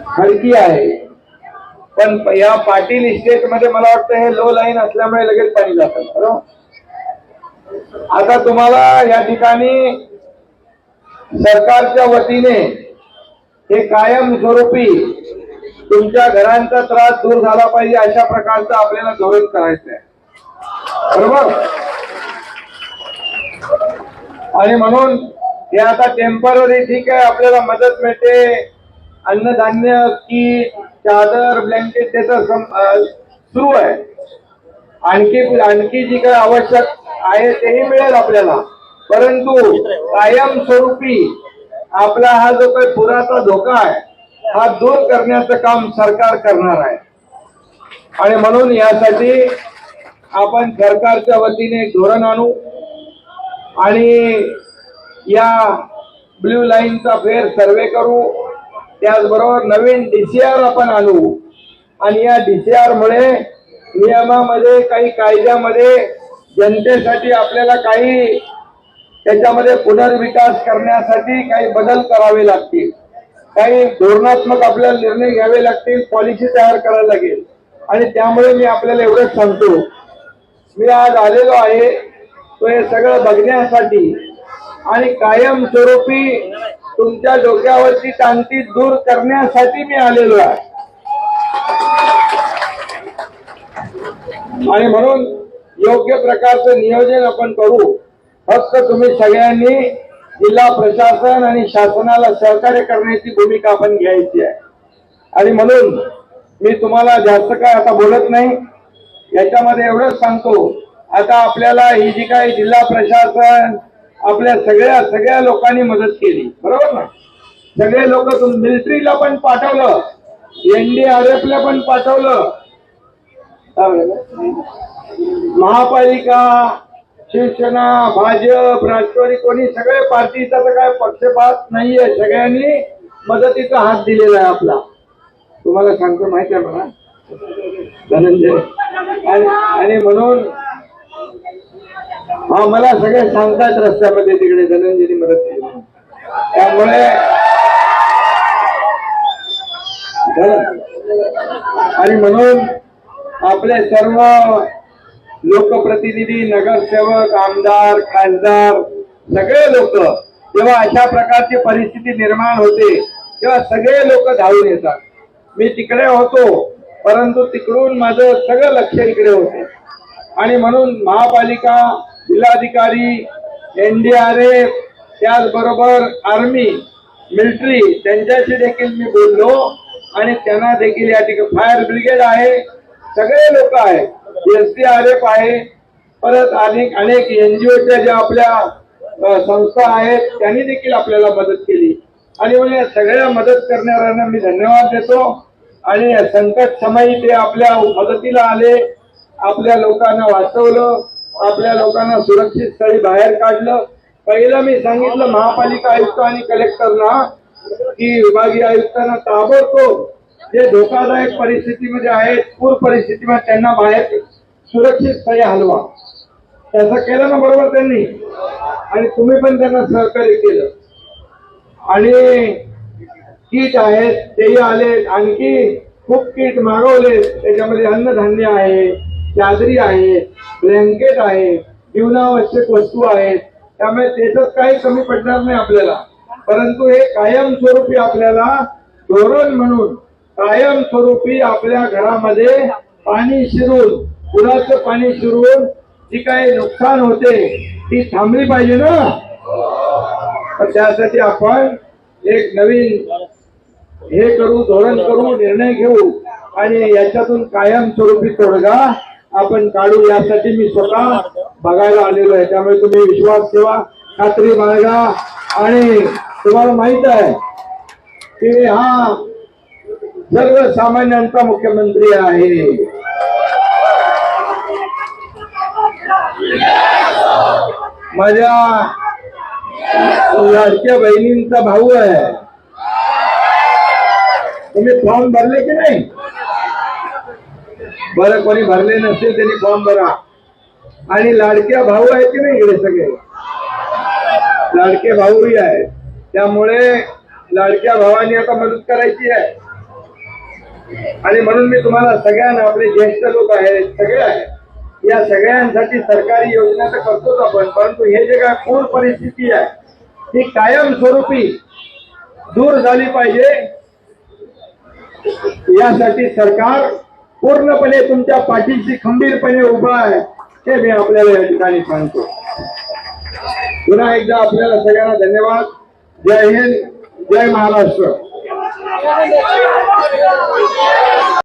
खडकी आहे, पण या पाटील इस्टेटमध्ये मला वाटतं हे लो लाईन असल्यामुळे लगेच पाणी जातं. बरोबर. आता तुम्हाला या ठिकाणी सरकारच्या वतीने हे कायमस्वरूपी तुमच्या घरांचा त्रास दूर झाला पाहिजे अशा प्रकारचं आपल्याला धोरण करायचं आहे. बरोबर. आणि म्हणून हे आता टेम्पररी ठीक आहे, आपल्याला मदत मिळते, अन्नधान्य की चादर ब्लँकेट त्याचं सुरू आहे. आणखी जी काही आवश्यक आहे तेही मिळेल आपल्याला, परंतु कायमस्वरूपी आपला हा जो काही पुराचा धोका आहे हा दूर करण्याचं काम सरकार करणार आहे. आणि म्हणून यासाठी आपण सरकारच्या वतीने धोरण आणू आणि या ब्ल्यू लाईनचा फेर सर्वे करू. त्याचबरोबर नवीन DCR आपण आणू आणि या DCR मुळे नियमामध्ये काही कायद्यामध्ये जनतेसाठी आपल्याला काही त्याच्यामध्ये पुनर्विकास करण्यासाठी काही बदल करावे लागतील, काही धोरणात्मक आपल्याला निर्णय घ्यावे लागतील, पॉलिसी तयार करायला लागेल. आणि त्यामुळे मी आपल्याला एवढंच सांगतो, मी आज आलेलो आहे तो हे सगळं बघण्यासाठी आणि कायमस्वरूपी तुमच्या डोक्यावरची तांती दूर करण्यासाठी मी आलेलो आहे. आणि म्हणून योग्य प्रकारचं नियोजन आपण करू. फक्त तुम्ही सगळ्यांनी जिल्हा प्रशासन आणि शासनाला सहकार्य करण्याची भूमिका आपण घ्यायची आहे. आणि म्हणून मी तुम्हाला जास्त काय आता बोलत नाही, याच्यामध्ये एवढंच सांगतो, आता आपल्याला ही जी काही जिल्हा प्रशासन आपल्या सगळ्या लोकांनी मदत केली. बरोबर ना. सगळे लोक मिलिटरीला पण पाठवलं, NDRF ला पण पाठवलं, महापालिका, शिवसेना, भाजप, राष्ट्रवादी कोणी सगळे पार्टीचा तर काय पक्षपात नाहीये, सगळ्यांनी मदतीचा हात दिलेला आहे आपला. तुम्हाला सांगतो माहिती आहे मला धनंजय. आणि म्हणून हा मला सगळे सांगतात रस्त्यामध्ये तिकडे धनंजयनी मदत केली. त्यामुळे आणि म्हणून आपले सर्व लोकप्रतिनिधी, नगरसेवक, आमदार, खासदार सगळे लोक जेव्हा अशा प्रकारची परिस्थिती निर्माण होते तेव्हा सगळे लोक धावून येतात. मी तिकडे होतो, परंतु तिकडून माझं सगळं लक्ष इकडे होते. आणि म्हणून महापालिका, जिल्हाधिकारी, NDRF, त्याचबरोबर आर्मी, मिलिटरी त्यांच्याशी देखील मी बोललो आणि त्यांना देखील या ठिकाणी फायर ब्रिगेड आहे, सगळे लोक आहेत, SDRF आहे, परत अनेक NGOच्या ज्या आपल्या संस्था आहेत त्यांनी देखील आपल्याला मदत केली. आणि म्हणजे सगळ्या मदत करणाऱ्यांना मी धन्यवाद देतो. आणि संकट समयी ते आपल्या मदतीला आले, आपल्या लोकांना वाचवलं, आपल्या लोकांना सुरक्षित स्थळी बाहेर काढलं. पहिलं मी सांगितलं महापालिका आयुक्त आणि कलेक्टरना की विभागीय आयुक्तांना ताबडतोब जे धोकादायक परिस्थितीमध्ये आहेत, पूर परिस्थितीमध्ये त्यांना बाहेर सुरक्षित स्थळी हलवा. तसं केलं ना बरोबर त्यांनी, आणि तुम्ही पण त्यांना सहकार्य केलं. आणि किट आहेत तेही आले, आणखी खूप किट मागवले, त्याच्यामध्ये अन्नधान्य आहे, चादरी आहे, ब्लँकेट आहे, जीवनावश्यक वस्तू आहेत. त्यामुळे त्याच काही कमी पडणार नाही आपल्याला. परंतु हे कायमस्वरूपी आपल्याला धोरण म्हणून कायमस्वरूपी आपल्या घरामध्ये पाणी शिरून, पुराचं पाणी शिरून जी काही नुकसान होते ती थांबली पाहिजे ना. त्यासाठी आपण एक नवीन हे करू, धोरण करू, निर्णय घेऊ आणि याच्यातून कायमस्वरूपी तोडगा आपण काढू. यासाठी मी स्वतः बघायला आलेलो आहे. त्यामुळे तुम्ही विश्वास ठेवा, खात्री बाळगा. आणि तुम्हाला माहित आहे की हा सर्वसामान्यांचा मुख्यमंत्री आहे. माझ्या लाडक्या बहिणींचा भाऊ आहे. तुम्ही फॉर्म भरले की नाही? बरं, कोणी भरले नसेल त्यांनी फॉर्म भरा. आणि लाडक्या भाऊ आहे की नाही? इकडे सगळे लाडके भाऊही आहे. त्यामुळे लाडक्या भावांनी आता मदत करायची आहे. आणि म्हणून मी तुम्हाला सगळ्यांना, आपले ज्येष्ठ लोक आहेत, सगळे आहेत, या सगळ्यांसाठी सरकारी योजना तर करतोच आपण, परंतु हे जे काय पूर परिस्थिती आहे ती कायमस्वरूपी दूर झाली पाहिजे, यासाठी सरकार पूर्णपणे तुमच्या पाठीशी खंबीरपणे उभा आहे, हे मी आपल्याला या ठिकाणी सांगतो. पुन्हा एकदा आपल्याला सगळ्यांना धन्यवाद. जय हिंद, जय महाराष्ट्र.